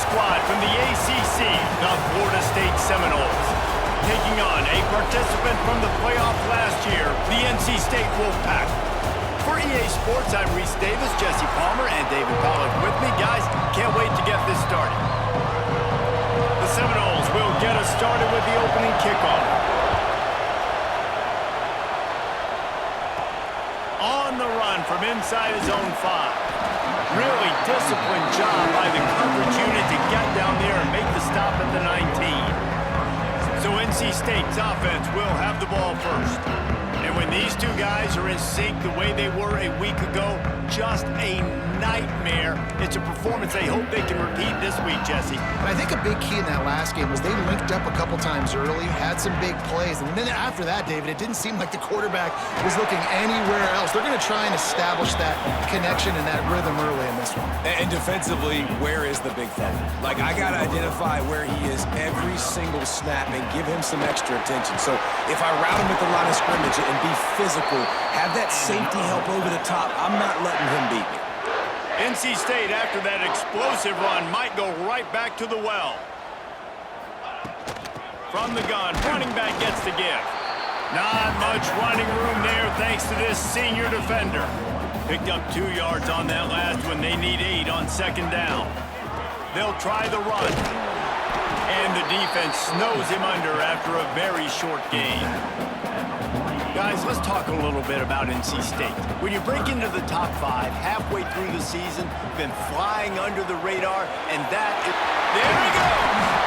squad from the ACC, the Florida State Seminoles. Taking on a participant from the playoff last year, the NC State Wolfpack. For EA Sports, I'm Reese Davis, Jesse Palmer, and David Pollack with me. Guys, can't wait to get this started. The Seminoles will get us started with the opening kickoff. On the run from inside his own 5. Really disciplined job by the coverage unit to get down there and make the stop at the 19. So NC State's offense will have the ball first. And when these two guys are in sync the way they were a week ago, just a nightmare. It's a performance they hope they can repeat this week, Jesse. And I think a big key in that last game was they linked up a couple times early, had some big plays, and then after that, David, it didn't seem like the quarterback was looking anywhere else. They're going to try and establish that connection and that rhythm early in this one. And defensively, where is the big fella? Like, I got to identify where he is every single snap and give him some extra attention. So if I route him at the line of scrimmage and be physical, have that safety help over the top, I'm not letting him beat me. NC State, after that explosive run, might go right back to the well. From the gun, running back gets the give. Not much running room there thanks to this senior defender. Picked up 2 yards on that last one. They need 8 on second down. They'll try the run. And the defense snows him under after a very short gain. Guys, let's talk a little bit about NC State. When you break into the top 5 halfway through the season, been flying under the radar, and that is... There he goes!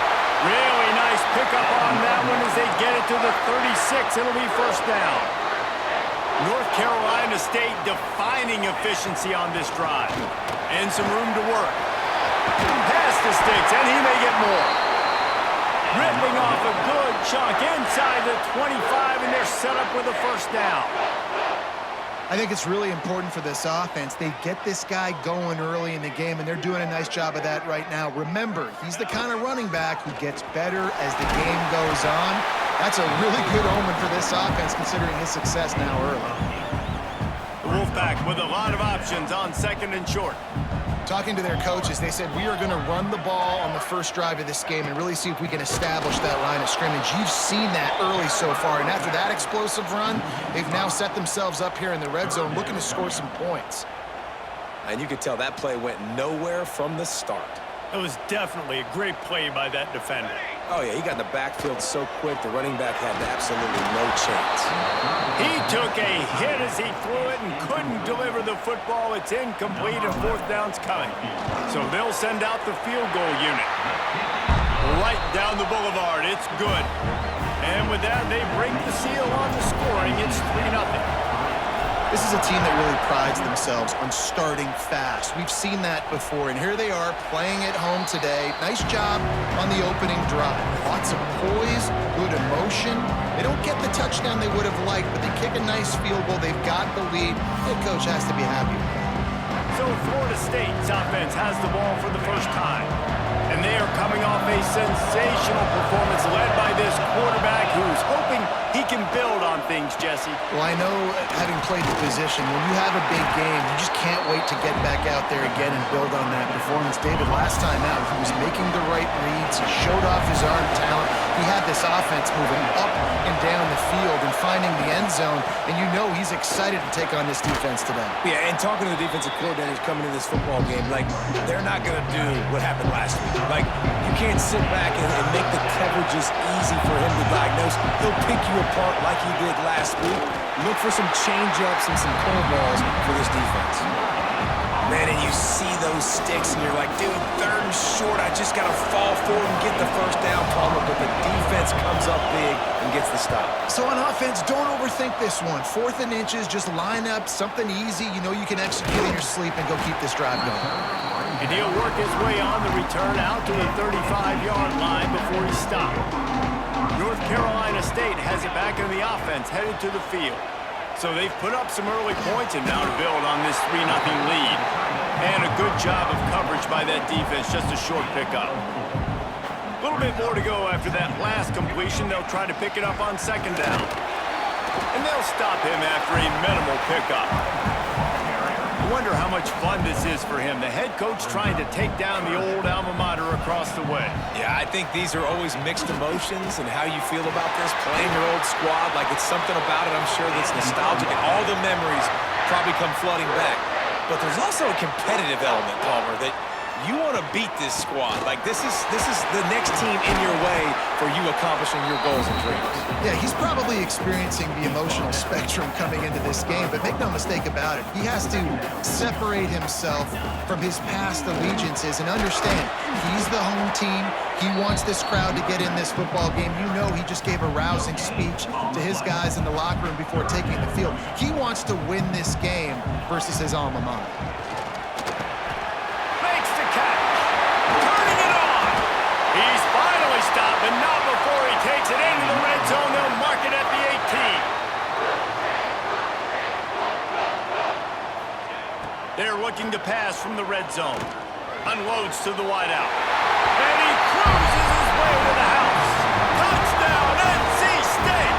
Really nice pickup on that one as they get it to the 36. It'll be first down. North Carolina State defining efficiency on this drive. And some room to work. Pass the sticks, and he may get more. Ripping off a good chunk inside the 25, and they're set up with a first down. I think it's really important for this offense. They get this guy going early in the game, and they're doing a nice job of that right now. Remember, he's the kind of running back who gets better as the game goes on. That's a really good omen for this offense, considering his success now early. The Wolfpack with a lot of options on second and short. Talking to their coaches, they said, we are going to run the ball on the first drive of this game and really see if we can establish that line of scrimmage. You've seen that early so far, and after that explosive run, they've now set themselves up here in the red zone looking to score some points. And you could tell that play went nowhere from the start. It was definitely a great play by that defender. Oh, yeah, he got in the backfield so quick, the running back had absolutely no chance. He took a hit as he threw it and couldn't deliver the football. It's incomplete and fourth down's coming. So they'll send out the field goal unit. Right down the boulevard. It's good. And with that, they break the seal on the scoring. It's 3-0. This is a team that really prides themselves on starting fast. We've seen that before, and here they are playing at home today. Nice job on the opening drive. Lots of poise, good emotion. They don't get the touchdown they would have liked, but they kick a nice field goal. They've got the lead. Head coach has to be happy. So Florida State's offense has the ball for the first time. And they are coming off a sensational performance led by this quarterback who's hoping he can build on things, Jesse. Well, I know, having played the position, when you have a big game, you just can't wait to get back out there again and build on that performance. David, last time out, he was making the right reads. He showed off his arm talent. He had this offense moving up and down the field and finding the end zone, and you know he's excited to take on this defense today. Yeah, and talking to the defensive coordinators coming to this football game, like, they're not going to do what happened last week. Like, you can't sit back and make the coverages easy for him to diagnose. He'll pick you apart like he did last week. Look for some change-ups and some curveballs for this defense. Man, and you see those sticks, and you're like, dude, third and short, I just got to fall forward and get the first down, Palmer, but the defense comes up big and gets the stop. So on offense, don't overthink this one. 4th and inches, just line up something easy. You know you can execute in your sleep and go keep this drive going. And he'll work his way on the return out to the 35-yard line before he stopped. North Carolina State has it back in the offense, headed to the field. So they've put up some early points and now to build on this 3-0 lead. And a good job of coverage by that defense, just a short pickup. A little bit more to go after that last completion. They'll try to pick it up on second down. And they'll stop him after a minimal pickup. wonder how much fun this is for him. The head coach trying to take down the old alma mater across the way. Yeah, I think these are always mixed emotions and how you feel about this, playing your old squad. Like, it's something about it, I'm sure, that's nostalgic, and all the memories probably come flooding back. But there's also a competitive element, Palmer, that you want to beat this squad. Like, this is the next team in your way for you accomplishing your goals and dreams. Yeah, he's probably experiencing the emotional spectrum coming into this game, but make no mistake about it, he has to separate himself from his past allegiances and understand he's the home team. He wants this crowd to get in this football game. You know he just gave a rousing speech to his guys in the locker room before taking the field. He wants to win this game versus his alma mater. He's finally stopped, but not before he takes it into the red zone. They'll mark it at the 18. They're looking to pass from the red zone. Unloads to the wideout. And he cruises his way to the house. Touchdown, NC State!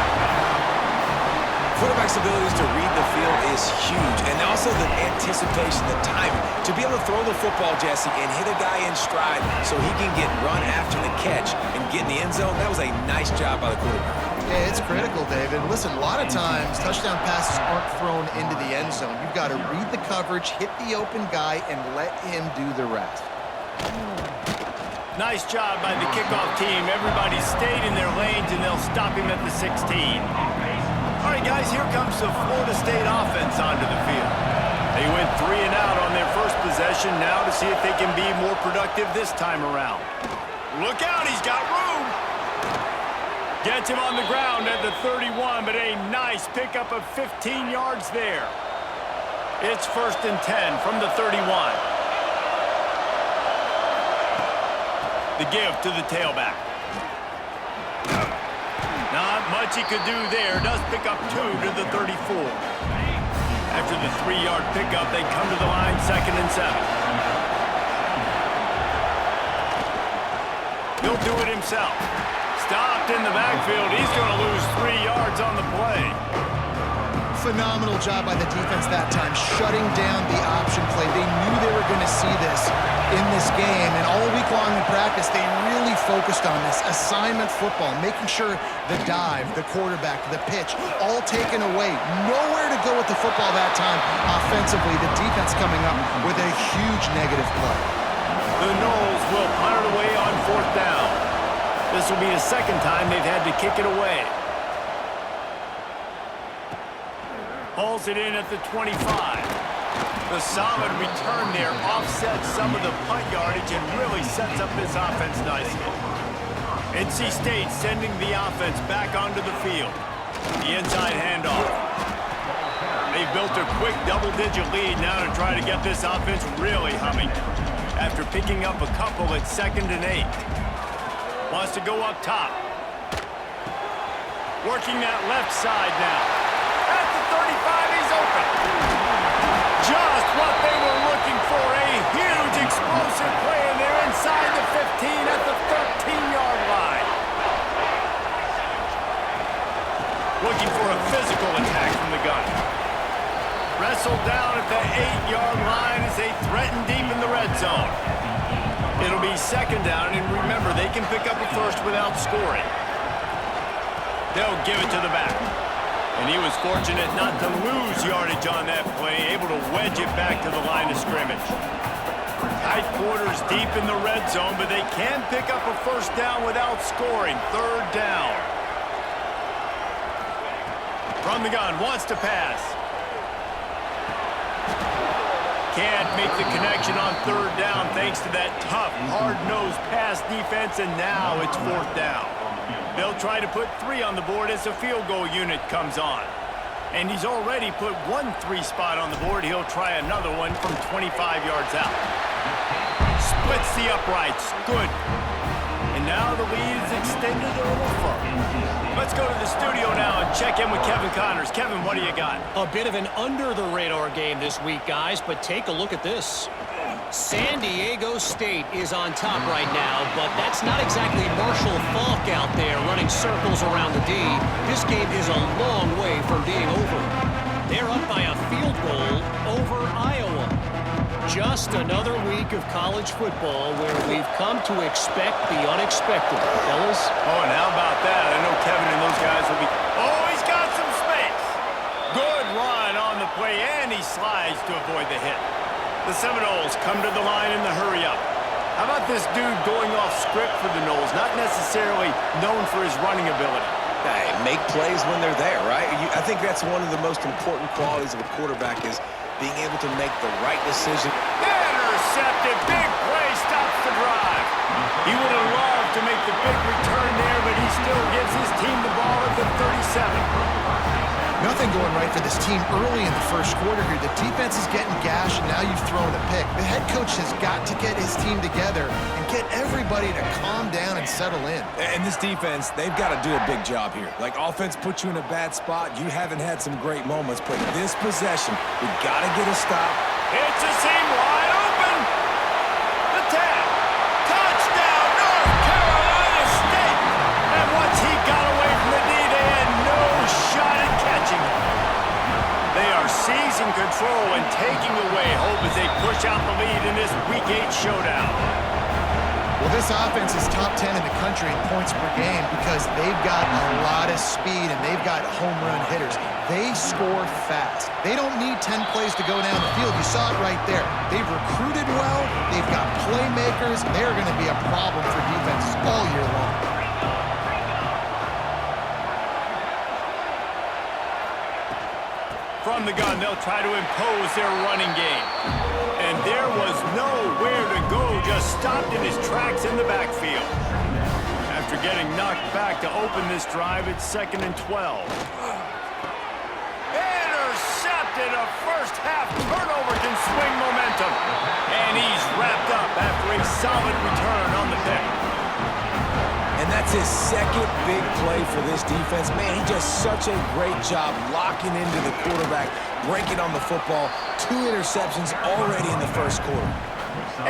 Quarterback's abilities to read the field is huge, and also the anticipation, the timing. To be able to throw the football, Jesse, and hit a guy in stride so he can get run after the catch and get in the end zone, that was a nice job by the quarterback. Yeah, it's critical, David. Listen, a lot of times, touchdown passes aren't thrown into the end zone. You've got to read the coverage, hit the open guy, and let him do the rest. Nice job by the kickoff team. Everybody stayed in their lanes, and they'll stop him at the 16. All right, guys, here comes the Florida State offense onto the field. They went 3 and out on their first possession, now to see if they can be more productive this time around. Look out, he's got room. Gets him on the ground at the 31, but a nice pickup of 15 yards there. It's 1st and 10 from the 31. The give to the tailback. Not much he could do there. Does pick up 2 to the 34. After the 3-yard pickup, they come to the line, 2nd and 7. He'll do it himself. Stopped in the backfield. He's going to lose 3 yards on the play. Phenomenal job by the defense that time, shutting down the option play. They knew they were going to see this in this game, and all week long in practice, they really focused on this assignment football, making sure the dive, the quarterback, the pitch, all taken away. Nowhere to go with the football that time offensively. The defense coming up with a huge negative play. The Noles will punt it away on 4th down. This will be the 2nd time they've had to kick it away. Hauls it in at the 25. The solid return there offsets some of the punt yardage and really sets up this offense nicely. NC State sending the offense back onto the field. The inside handoff. They've built a quick double-digit lead now to try to get this offense really humming. After picking up a couple at 2nd and 8. Wants to go up top. Working that left side now. At the 35, he's open. Just what they were looking for. A huge explosive play, and they're inside the 15 at the 13-yard line. Looking for a physical attack from the gun. Wrestled down at the 8-yard line as they threaten deep in the red zone. It'll be 2nd down, and remember, they can pick up a first without scoring. They'll give it to the back. And he was fortunate not to lose yardage on that play, able to wedge it back to the line of scrimmage. Tight quarters deep in the red zone, but they can pick up a first down without scoring. 3rd down. From the gun, wants to pass. Can't make the connection on 3rd down thanks to that tough, hard-nosed pass defense, and now it's 4th down. They'll try to put 3 on the board as the field goal unit comes on. And he's already put 1 3 spot on the board. He'll try another one from 25 yards out. Splits the uprights. Good. And now the lead is extended a little further. Let's go to the studio now and check in with Kevin Connors. Kevin, what do you got? A bit of an under-the-radar game this week, guys, but take a look at this. San Diego State is on top right now, but that's not exactly Marshall Faulk out there running circles around the D. This game is a long way from being over. They're up by a field goal over Iowa. Just another week of college football where we've come to expect the unexpected, fellas. Oh, and how about that? I know Kevin and those guys will be... Oh, he's got some space. Good run on the play, and he slides to avoid the hit. The Seminoles come to the line in the hurry-up. How about this dude going off script for the Noles, not necessarily known for his running ability? Hey, make plays when they're there, right? I think that's one of the most important qualities of a quarterback is being able to make the right decision. Intercepted. Big play stops the drive. He would have loved to make the big return there, but he still gives his team the ball at the 37. Nothing going right for this team early in the first quarter here. The defense is getting gashed, and now you've thrown a pick. The head coach has got to get his team together and get everybody to calm down and settle in. And this defense, they've got to do a big job here. Like, offense puts you in a bad spot. You haven't had some great moments, but this possession, we've got to get a stop. It's a seam wide open. The tap. Touchdown, North Carolina State. And once he got away from the D, they had no shot at catching him. They are seizing control and taking away hope as they push out the lead in this Week 8 showdown. Well, this offense is top 10 in the country in points per game because they've got a lot of speed and they've got home run hitters. They score fast. They don't need 10 plays to go down the field. You saw it right there. They've recruited well. They've got playmakers. They're going to be a problem for defenses all year long. From the gun, they'll try to impose their running game. And there was nowhere to go, just stopped in his tracks in the backfield. After getting knocked back to open this drive, it's 2nd and 12. Intercepted. A first half turnover can swing momentum. And he's wrapped up after a solid return on the pick. And that's his second big play for this defense. Man, he does such a great job locking into the quarterback, breaking on the football. 2 interceptions already in the first quarter.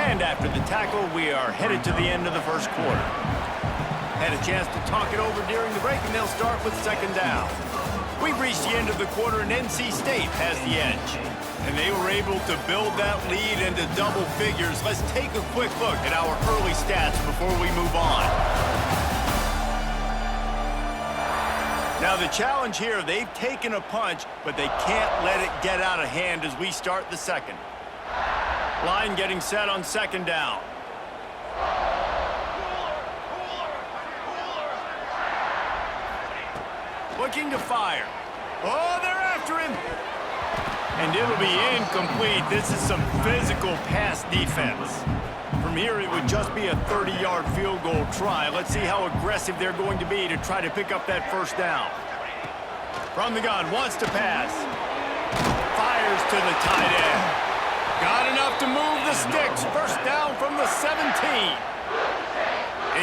And after the tackle, we are headed to the end of the first quarter. Had a chance to talk it over during the break, and they'll start with 2nd down. We've reached the end of the quarter, and NC State has the edge. And they were able to build that lead into double figures. Let's take a quick look at our early stats before we move on. Now the challenge here, they've taken a punch, but they can't let it get out of hand as we start the second. Line getting set on 2nd down. Looking to fire. Oh, they're after him. And it'll be incomplete. This is some physical pass defense. From here, it would just be a 30-yard field goal try. Let's see how aggressive they're going to be to try to pick up that first down. From the gun, wants to pass. Fires to the tight end. Got enough to move the sticks. First down from the 17.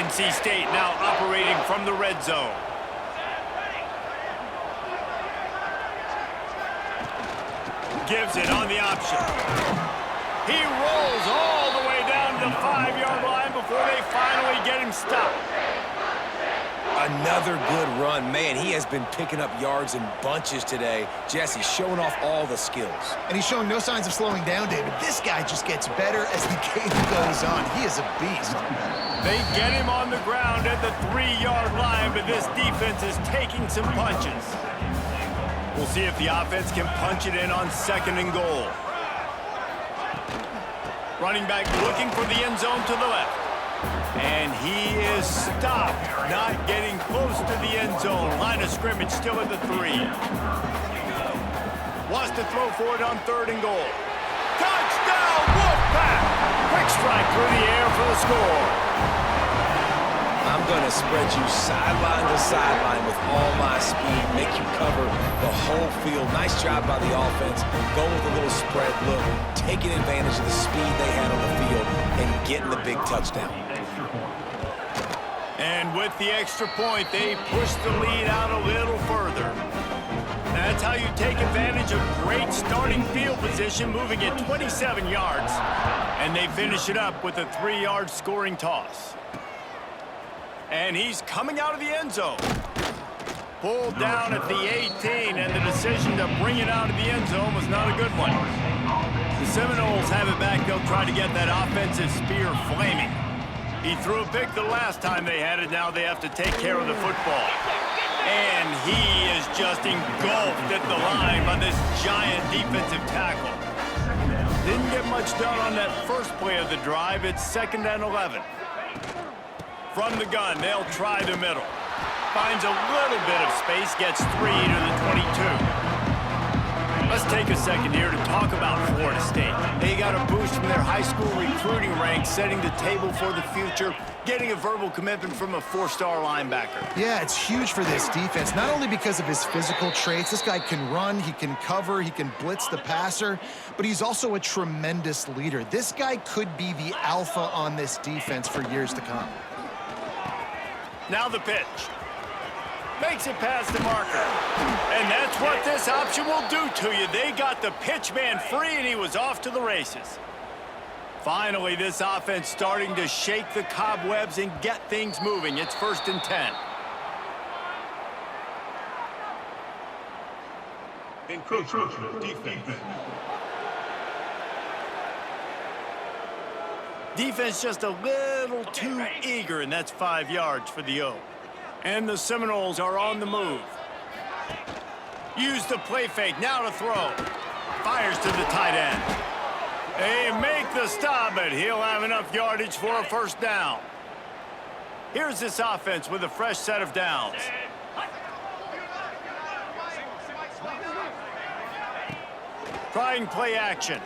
NC State now operating from the red zone. Gives it on the option. He rolls all the way down to the 5-yard line before they finally get him stopped. Another good run. Man, he has been picking up yards in bunches today. Jesse showing off all the skills. And he's showing no signs of slowing down, David. This guy just gets better as the game goes on. He is a beast. They get him on the ground at the 3-yard line, but this defense is taking some punches. We'll see if the offense can punch it in on 2nd and goal. Running back looking for the end zone to the left. And he is stopped, not getting close to the end zone. Line of scrimmage still at the 3. Wants to throw for it on 3rd and goal. Touchdown, Wolfpack! Quick strike through the air for the score. I'm going to spread you sideline to sideline with all my speed, make you cover the whole field. Nice job by the offense, going with a little spread look, taking advantage of the speed they had on the field, and getting the big touchdown. And with the extra point, they push the lead out a little further. That's how you take advantage of great starting field position, moving it 27 yards. And they finish it up with a 3-yard scoring toss. And he's coming out of the end zone. Pulled down at the 18, and the decision to bring it out of the end zone was not a good one. The Seminoles have it back. They'll try to get that offensive spear flaming. He threw a pick the last time they had it. Now they have to take care of the football. And he is just engulfed at the line by this giant defensive tackle. Didn't get much done on that first play of the drive. It's 2nd and 11. From the gun, they'll try the middle. Finds a little bit of space, gets 3 to the 22. Let's take a second here to talk about Florida State. They got a boost from their high school recruiting ranks, setting the table for the future, getting a verbal commitment from a 4-star linebacker. Yeah, it's huge for this defense, not only because of his physical traits. This guy can run, he can cover, he can blitz the passer, but he's also a tremendous leader. This guy could be the alpha on this defense for years to come. Now the pitch. Makes it past the marker. And that's what this option will do to you. They got the pitch man free, and he was off to the races. Finally, this offense starting to shake the cobwebs and get things moving. It's 1st and 10. Encroachment defense. Defense just a little too eager, and that's 5 yards for the O. And the Seminoles are on the move. Use the play fake, now to throw. Fires to the tight end. They make the stop, but he'll have enough yardage for a 1st down. Here's this offense with a fresh set of downs. Trying play action.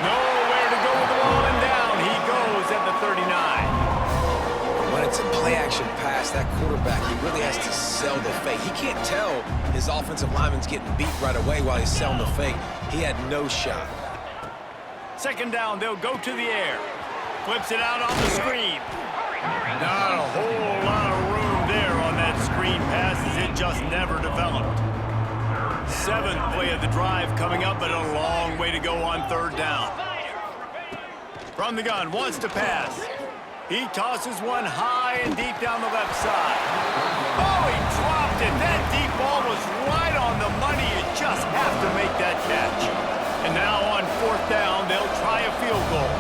Nowhere to go with the ball, and down he goes at the 39. When it's a play-action pass, that quarterback, he really has to sell the fake. He can't tell his offensive lineman's getting beat right away while he's selling the fake. He had no shot. 2nd down, they'll go to the air. Flips it out on the screen. Not a whole lot of room there on that screen pass, as it just never developed. 7th play of the drive coming up, but a long way to go on 3rd down. From the gun, wants to pass. He tosses one high and deep down the left side. Oh, he dropped it. That deep ball was right on the money. You just have to make that catch. And now on 4th down, they'll try a field goal.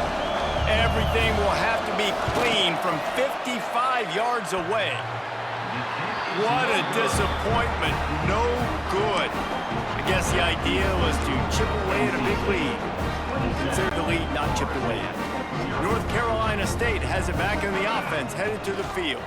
Everything will have to be clean from 55 yards away. What a disappointment. No good. I guess the idea was to chip away at a big lead. Consider the lead not chipped away at. North Carolina State has it back in the offense, headed to the field.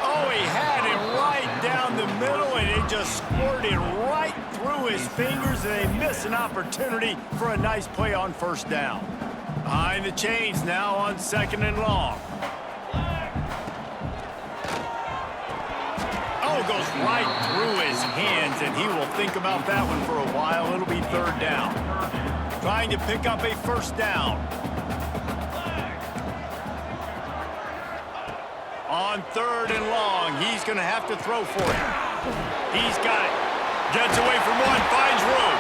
Oh, he had it right down the middle, and it just squirted right through his fingers, and they miss an opportunity for a nice play on 1st down. Behind the chains now on 2nd and long. Oh, goes right through his hands, and he will think about that one for a while. It'll be 3rd down. Trying to pick up a 1st down. On 3rd and long, he's going to have to throw for it. He's got it. Gets away from one, finds room.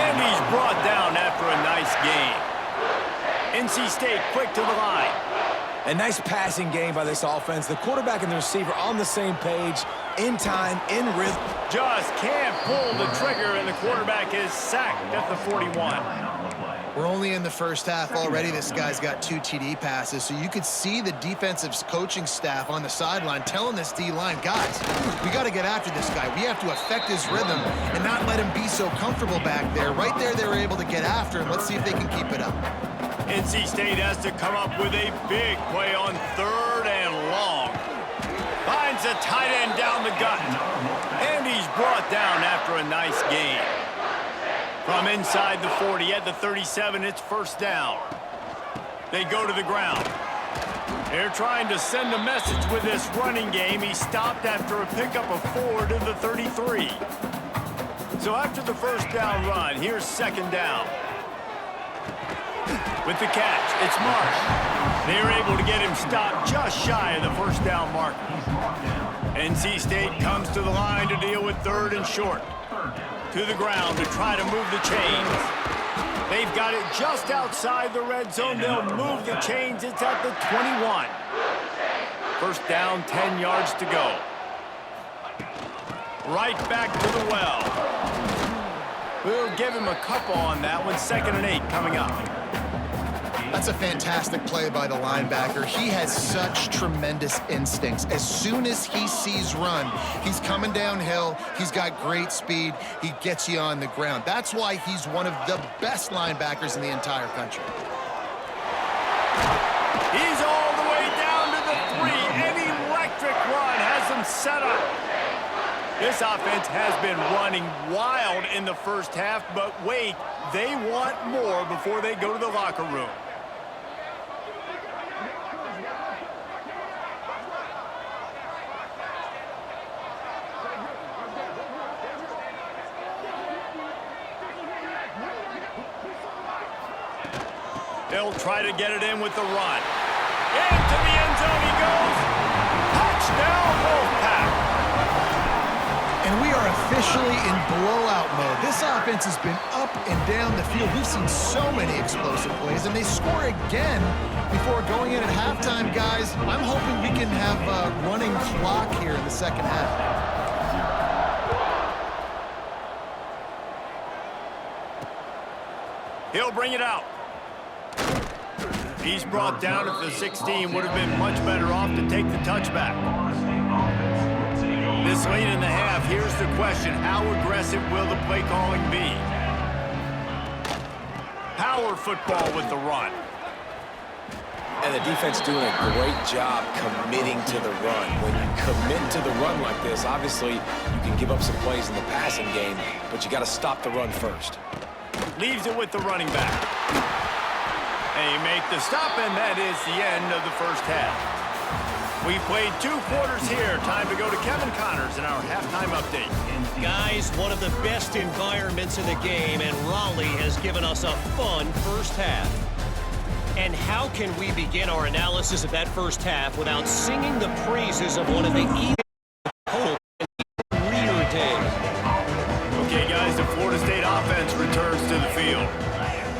And he's brought down after a nice gain. NC State quick to the line. A nice passing game by this offense. The quarterback and the receiver on the same page, in time, in rhythm. Just can't pull the trigger, and the quarterback is sacked at the 41. We're only in the 1st half already. This guy's got 2 TD passes, so you could see the defensive coaching staff on the sideline telling this D-line, guys, we got to get after this guy. We have to affect his rhythm and not let him be so comfortable back there. Right there, they were able to get after him. Let's see if they can keep it up. NC State has to come up with a big play on 3rd and long. Finds a tight end down the gut. And he's brought down after a nice gain. From inside the 40 at the 37, it's 1st down. They go to the ground. They're trying to send a message with this running game. He stopped after a pickup of 4 to the 33. So after the 1st down run, here's 2nd down. With the catch, it's Marsh. They are able to get him stopped just shy of the 1st down marker. NC State comes to the line to deal with 3rd and short. To the ground to try to move the chains. They've got it just outside the red zone. They'll move the chains. It's at the 21. 1st down, 10 yards to go. Right back to the well. We'll give him a couple on that one. 2nd and 8 coming up. That's a fantastic play by the linebacker. He has such tremendous instincts. As soon as he sees run, he's coming downhill. He's got great speed. He gets you on the ground. That's why he's one of the best linebackers in the entire country. He's all the way down to the 3. An electric run has him set up. This offense has been running wild in the first half, but wait, they want more before they go to the locker room. They'll try to get it in with the run. Into the end zone he goes. Touchdown, Wolfpack. And we are officially in blowout mode. This offense has been up and down the field. We've seen so many explosive plays, and they score again before going in at halftime, guys. I'm hoping we can have a running clock here in the second half. He'll bring it out. He's brought down at the 16. Would have been much better off to take the touchback. This late in the half, here's the question. How aggressive will the play calling be? Power football with the run. And the defense doing a great job committing to the run. When you commit to the run like this, obviously you can give up some plays in the passing game, but you got to stop the run first. Leaves it with the running back. They make the stop, and that is the end of the first half. We played 2 quarters here. Time to go to Kevin Connors in our halftime update. Guys, one of the best environments in the game, and Raleigh has given us a fun first half. And how can we begin our analysis of that first half without singing the praises of one of the hope and rear days? Okay, guys, the Florida State offense returns to the field.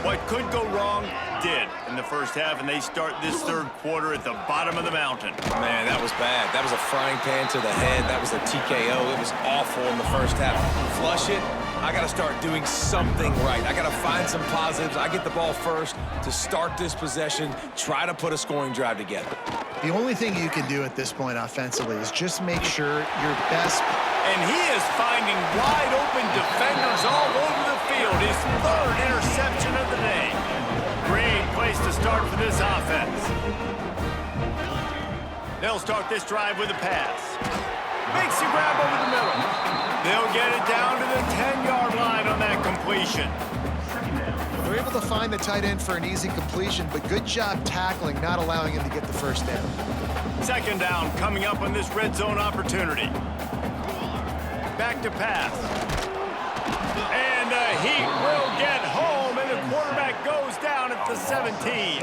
What could go wrong did in the first half, and they start this third quarter at the bottom of the mountain. Man, that was bad. That was a frying pan to the head. That was a TKO. It was awful in the first half. Flush it. I got to start doing something right. I got to find some positives. I get the ball first to start this possession, try to put a scoring drive together. The only thing you can do at this point offensively is just make sure your best. And he is finding wide open defenders all over the field. His 3rd interception of the day. Great place to start for this offense. They'll start this drive with a pass. Makes the grab over the middle. They'll get it down to the 10-yard line on that completion. They're able to find the tight end for an easy completion, but good job tackling, not allowing him to get the first down. 2nd down coming up on this red zone opportunity. Back to pass. And he will get home, and the quarterback goes down at the 17.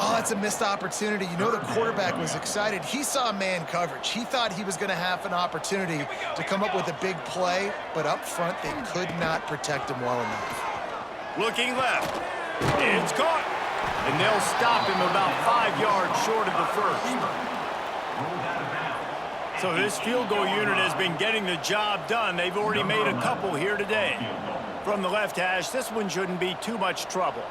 Oh, that's a missed opportunity. You know the quarterback was excited. He saw man coverage. He thought he was going to have an opportunity to come up with a big play, but up front they could not protect him well enough. Looking left. It's caught. And they'll stop him about 5 yards short of the first. So this field goal unit has been getting the job done. They've already made a couple here today. From the left hash, this one shouldn't be too much trouble.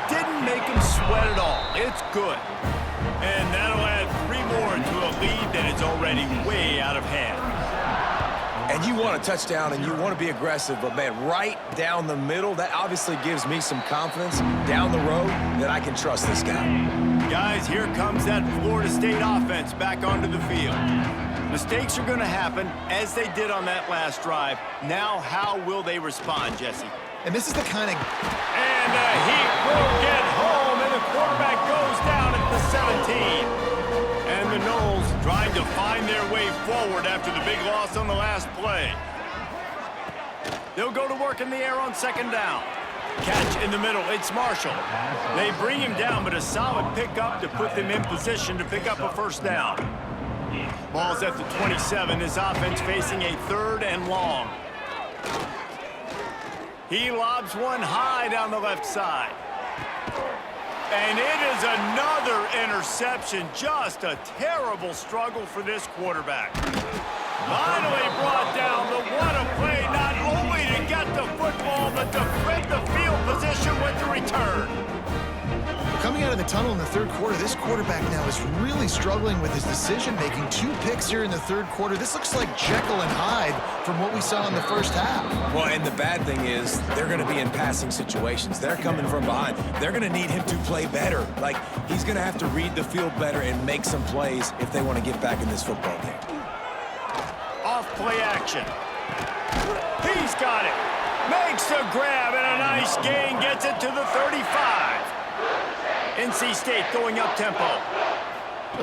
Didn't make him sweat at all. It's good. And that'll add 3 more to a lead that is already way out of hand. And you want a touchdown and you want to be aggressive, but man, right down the middle, that obviously gives me some confidence down the road that I can trust this guy. Guys, here comes that Florida State offense back onto the field. Mistakes are going to happen, as they did on that last drive. Now, how will they respond, Jesse? And this is the kind of... And he will get home, and the quarterback goes down at the 17. And the Noles trying to find their way forward after the big loss on the last play. They'll go to work in the air on 2nd down. Catch in the middle, it's Marshall. They bring him down, but a solid pickup to put them in position to pick up a first down. Ball's at the 27, this offense facing a 3rd and long. He lobs one high down the left side. And it is another interception. Just a terrible struggle for this quarterback. Finally brought down, but what a play, not only to get the football, but to flip the field position with the return. Coming out of the tunnel in the third quarter, this quarterback now is really struggling with his decision-making. 2 picks here in the third quarter. This looks like Jekyll and Hyde from what we saw in the first half. Well, and the bad thing is they're going to be in passing situations. They're coming from behind. They're going to need him to play better. Like, he's going to have to read the field better and make some plays if they want to get back in this football game. Off play action. He's got it. Makes the grab and a nice gain. Gets it to the 35. NC State going up tempo.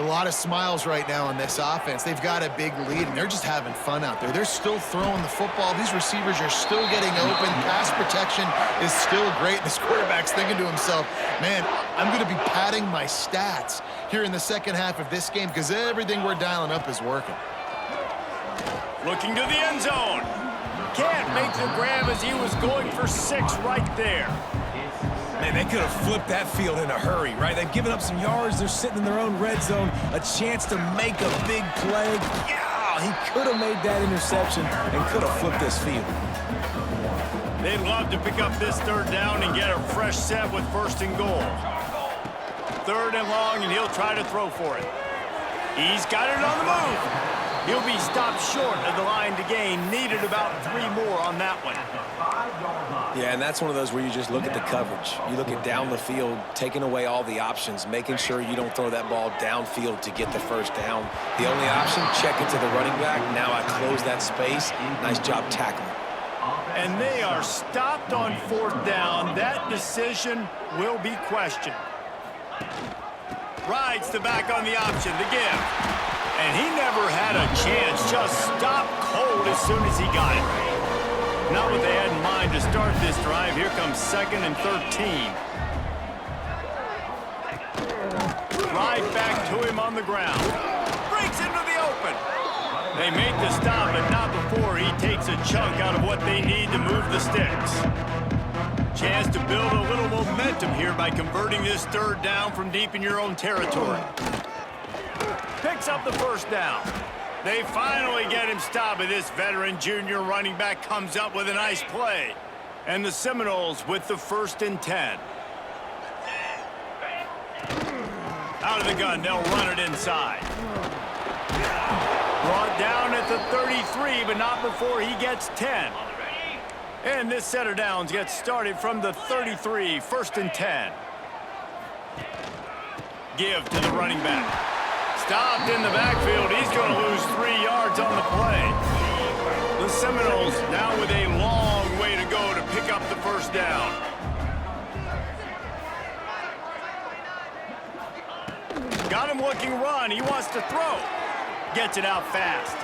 A lot of smiles right now on this offense. They've got a big lead, and they're just having fun out there. They're still throwing the football. These receivers are still getting open. Pass protection is still great. This quarterback's thinking to himself, man, I'm going to be padding my stats here in the second half of this game because everything we're dialing up is working. Looking to the end zone. Can't make the grab as he was going for 6 right there. Man, they could have flipped that field in a hurry, right? They've given up some yards. They're sitting in their own red zone. A chance to make a big play. Yeah, he could have made that interception and could have flipped this field. They'd love to pick up this third down and get a fresh set with 1st and goal. 3rd and long, and he'll try to throw for it. He's got it on the move. He'll be stopped short of the line to gain. Needed about 3 more on that one. Yeah, and that's one of those where you just look at the coverage. You look at down the field, taking away all the options, making sure you don't throw that ball downfield to get the first down. The only option, check it to the running back. Now I close that space. Nice job tackling. And they are stopped on 4th down. That decision will be questioned. Rides the back on the option, the give. And he never had a chance, just stopped cold as soon as he got it. Not what they had in mind to start this drive. Here comes 2nd and 13. Right back to him on the ground. Breaks into the open. They make the stop, but not before he takes a chunk out of what they need to move the sticks. Chance to build a little momentum here by converting this 3rd down from deep in your own territory. Picks up the 1st down. They finally get him stopped, but this veteran junior running back comes up with a nice play. And the Seminoles with the 1st and 10. Out of the gun, they'll run it inside. Brought down at the 33, but not before he gets 10. And this set of downs gets started from the 33, 1st and 10. Give to the running back. Stopped in the backfield. He's going to lose 3 yards on the play. The Seminoles now with a long way to go to pick up the 1st down. Got him looking run. He wants to throw. Gets it out fast.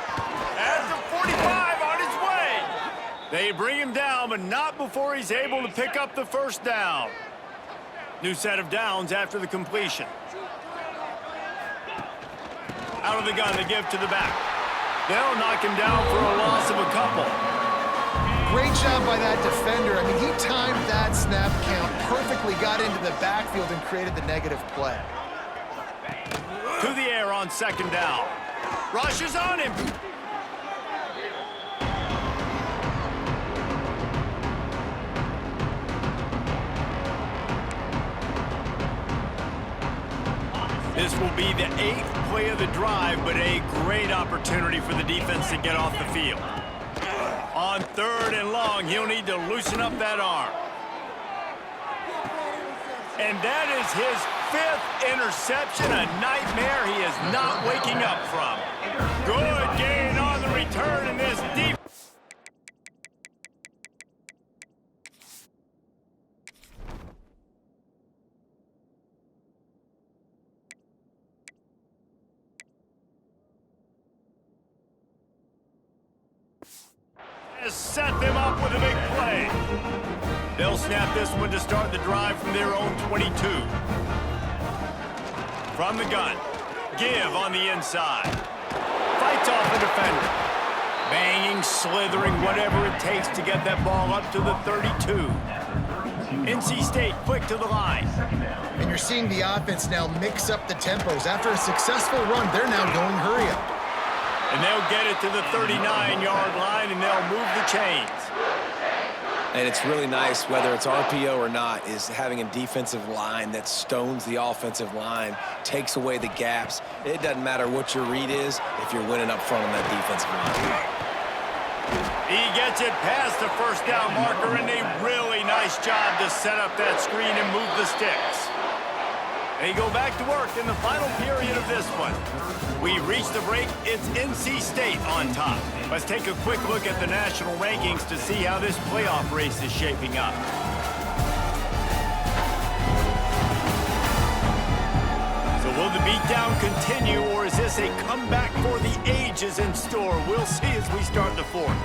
As the 45 on his way. They bring him down, but not before he's able to pick up the 1st down. New set of downs after the completion. Out of the gun, they give to the back. They'll knock him down for a loss of a couple. Great job by that defender. I mean, he timed that snap count perfectly, got into the backfield and created the negative play. To the air on 2nd down. Rushes on him. This will be the 8th play of the drive, but a great opportunity for the defense to get off the field. On 3rd and long, he'll need to loosen up that arm. And that is his 5th interception, a nightmare he is not waking up from. Good gain on the return in this deep. Set them up with a big play. They'll snap this one to start the drive from their own 22. From the gun, give on the inside. Fights off the defender. Banging, slithering, whatever it takes to get that ball up to the 32. NC State quick to the line. And you're seeing the offense now mix up the tempos. After a successful run, they're now going hurry up. And they'll get it to the 39-yard line, and they'll move the chains. And it's really nice, whether it's RPO or not, is having a defensive line that stones the offensive line, takes away the gaps. It doesn't matter what your read is if you're winning up front on that defensive line. He gets it past the first down marker, and a really nice job to set up that screen and move the sticks. They go back to work in the final period of this one. We reach the break. It's NC State on top. Let's take a quick look at the national rankings to see how this playoff race is shaping up. So will the beatdown continue, or is this a comeback for the ages in store? We'll see as we start the fourth.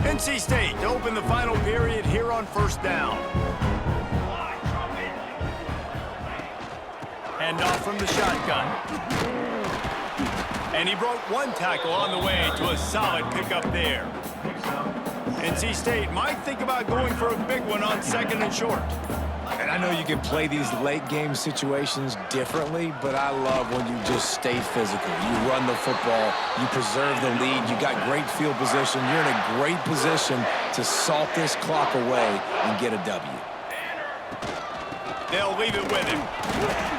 NC State to open the final period here on first down. Hand off from the shotgun. And he broke one tackle on the way to a solid pickup there. NC State might think about going for a big one on second and short. And I know you can play these late-game situations differently, but I love when you just stay physical. You run the football, you preserve the lead, you got great field position. You're in a great position to salt this clock away and get a W. They'll leave it with him.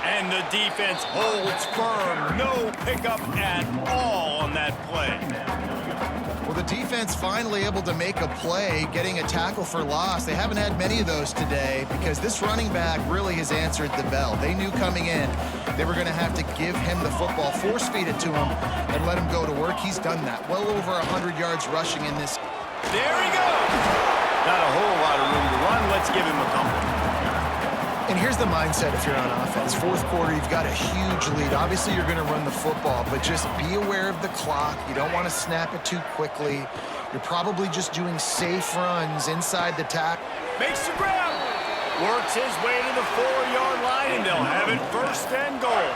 And the defense holds firm. No pickup at all on that play. Well, the defense finally able to make a play, getting a tackle for loss. They haven't had many of those today because this running back really has answered the bell. They knew coming in they were going to have to give him the football, force-feed it to him, and let him go to work. He's done that. Well over 100 yards rushing in this. There he goes. Not a whole lot of room to run. Let's give him a couple. And here's the mindset if you're on offense. Fourth quarter, you've got a huge lead. Obviously, you're going to run the football, but just be aware of the clock. You don't want to snap it too quickly. You're probably just doing safe runs inside the tackle. Makes the grab. Works his way to the 4-yard line, and they'll have it first and goal.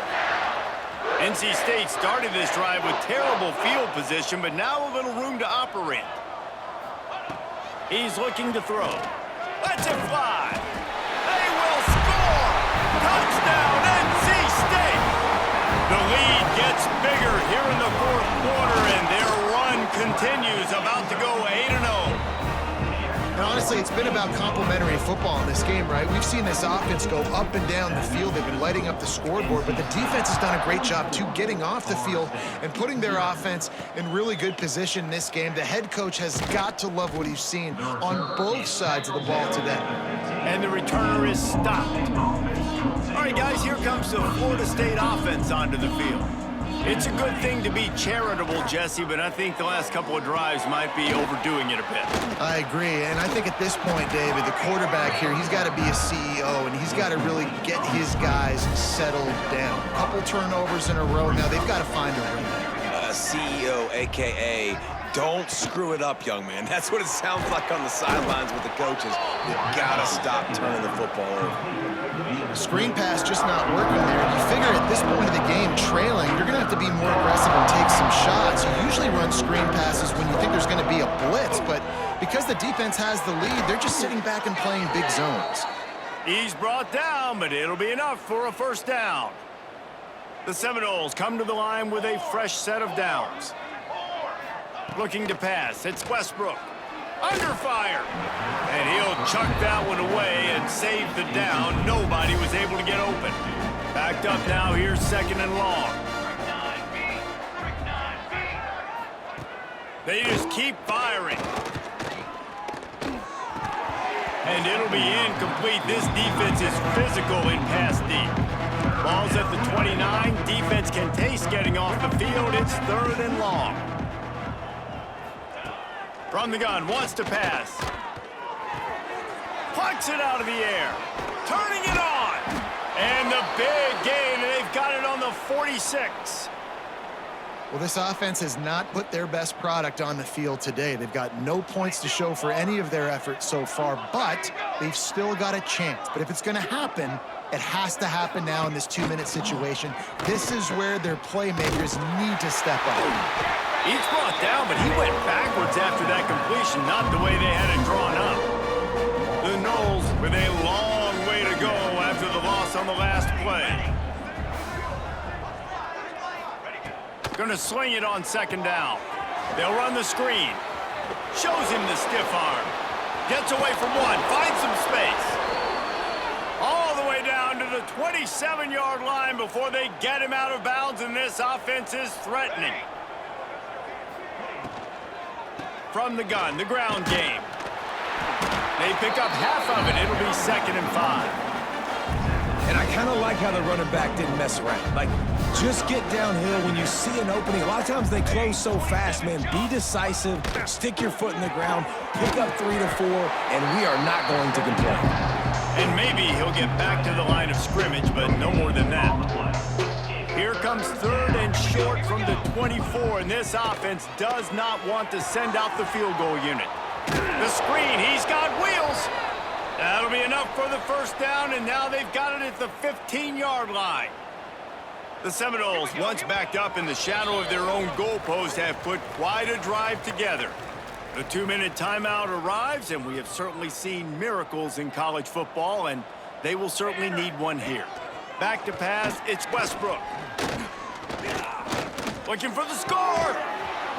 NC State started this drive with terrible field position, but now a little room to operate. He's looking to throw. Let's it fly. They will score! Touchdown, NC State! The lead gets bigger here in the fourth quarter, and their run continues, about to go 8-0. And honestly, it's been about complementary football in this game, right? We've seen this offense go up and down the field. They've been lighting up the scoreboard, but the defense has done a great job, too, getting off the field and putting their offense in really good position in this game. The head coach has got to love what he's seen on both sides of the ball today. And the returner is stopped. All right, guys, here comes the Florida State offense onto the field. It's a good thing to be charitable, Jesse, but I think the last couple of drives might be overdoing it a bit. I agree, and I think at this point, David, the quarterback here, he's got to be a CEO, and he's got to really get his guys settled down. A couple turnovers in a row. Now they've got to find a rhythm. CEO, a.k.a. don't screw it up, young man. That's what it sounds like on the sidelines with the coaches. You gotta stop turning the football over. Screen pass just not working there. You figure at this point of the game, trailing, you're going to have to be more aggressive and take some shots. You usually run screen passes when you think there's going to be a blitz, but because the defense has the lead, they're just sitting back and playing big zones. He's brought down, but it'll be enough for a first down. The Seminoles come to the line with a fresh set of downs. Looking to pass, it's Westbrook. Under fire. And he'll chuck that one away and save the down. Nobody was able to get open. Backed up now, here's second and long. They just keep firing. And it'll be incomplete. This defense is physical in pass deep. Ball's at the 29. Defense can taste getting off the field. It's third and long. From the gun, wants to pass. Plucks it out of the air. Turning it on. And the big gain, and they've got it on the 46. Well, this offense has not put their best product on the field today. They've got no points to show for any of their efforts so far, but they've still got a chance. But if it's going to happen, it has to happen now in this 2-minute situation. This is where their playmakers need to step up. He's brought down, but he went backwards after that completion, not the way they had it drawn up. The Noles with a long way to go after the loss on the last play. Gonna swing it on second down. They'll run the screen. Shows him the stiff arm. Gets away from one, finds some space. All the way down to the 27-yard line before they get him out of bounds, and this offense is threatening. From the gun, the ground game. They pick up half of it. It'll be 2nd and 5. And I kind of like how the running back didn't mess around. Like, just get downhill when you see an opening. A lot of times they close so fast, man. Be decisive, stick your foot in the ground, pick up 3 to 4, and we are not going to complain. And maybe he'll get back to the line of scrimmage, but no more than that. Here comes 3rd and short from the 24, and this offense does not want to send out the field goal unit. The screen, he's got wheels. That'll be enough for the first down, and now they've got it at the 15-yard line. The Seminoles, once backed up in the shadow of their own goalpost, have put quite a drive together. The 2-minute timeout arrives, and we have certainly seen miracles in college football, and they will certainly need one here. Back to pass, it's Westbrook. Looking for the score.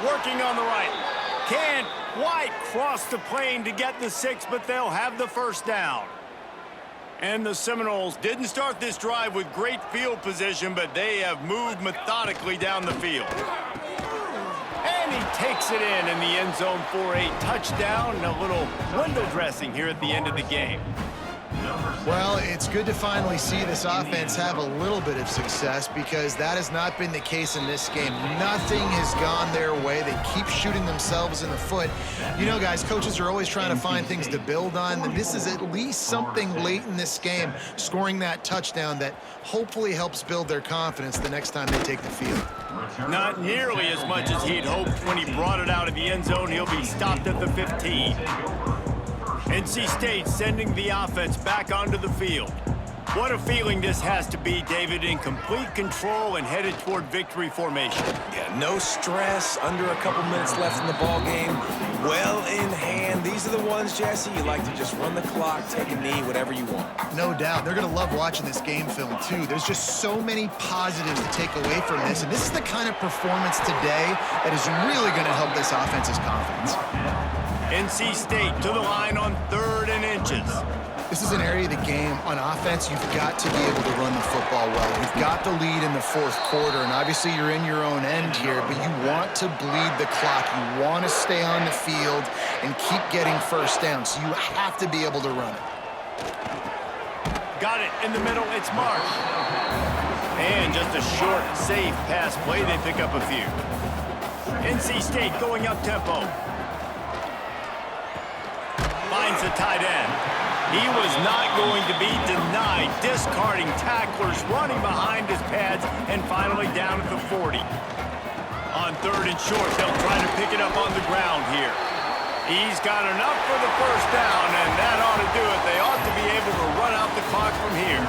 Working on the right. Can't quite cross the plane to get the 6, but they'll have the first down. And the Seminoles didn't start this drive with great field position, but they have moved methodically down the field. And he takes it in the end zone for a touchdown and a little window dressing here at the end of the game. Well, it's good to finally see this offense have a little bit of success because that has not been the case in this game. Nothing has gone their way. They keep shooting themselves in the foot. You know, guys, coaches are always trying to find things to build on, and this is at least something late in this game, scoring that touchdown that hopefully helps build their confidence the next time they take the field. Not nearly as much as he'd hoped when he brought it out of the end zone. He'll be stopped at the 15. NC State sending the offense back onto the field. What a feeling this has to be, David, in complete control and headed toward victory formation. Yeah, no stress, under a couple minutes left in the ball game, well in hand. These are the ones, Jesse, you like to just run the clock, take a knee, whatever you want. No doubt. They're going to love watching this game film, too. There's just so many positives to take away from this, and this is the kind of performance today that is really going to help this offense's confidence. NC State to the line on 3rd and inches. This is an area of the game on offense you've got to be able to run the football well. You've got the lead in the 4th quarter, and obviously you're in your own end here, but you want to bleed the clock. You want to stay on the field and keep getting first down, so you have to be able to run it. Got it in the middle. It's Mark. And just a short, safe pass play. They pick up a few. NC State going up tempo. Finds the tight end. He was not going to be denied, discarding tacklers, running behind his pads, and finally down at the 40. On 3rd and short, they'll try to pick it up on the ground here. He's got enough for the first down, and that ought to do it. They ought to be able to run out the clock from here.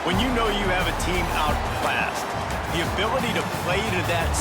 When you know you have a team outclassed, the ability to play to that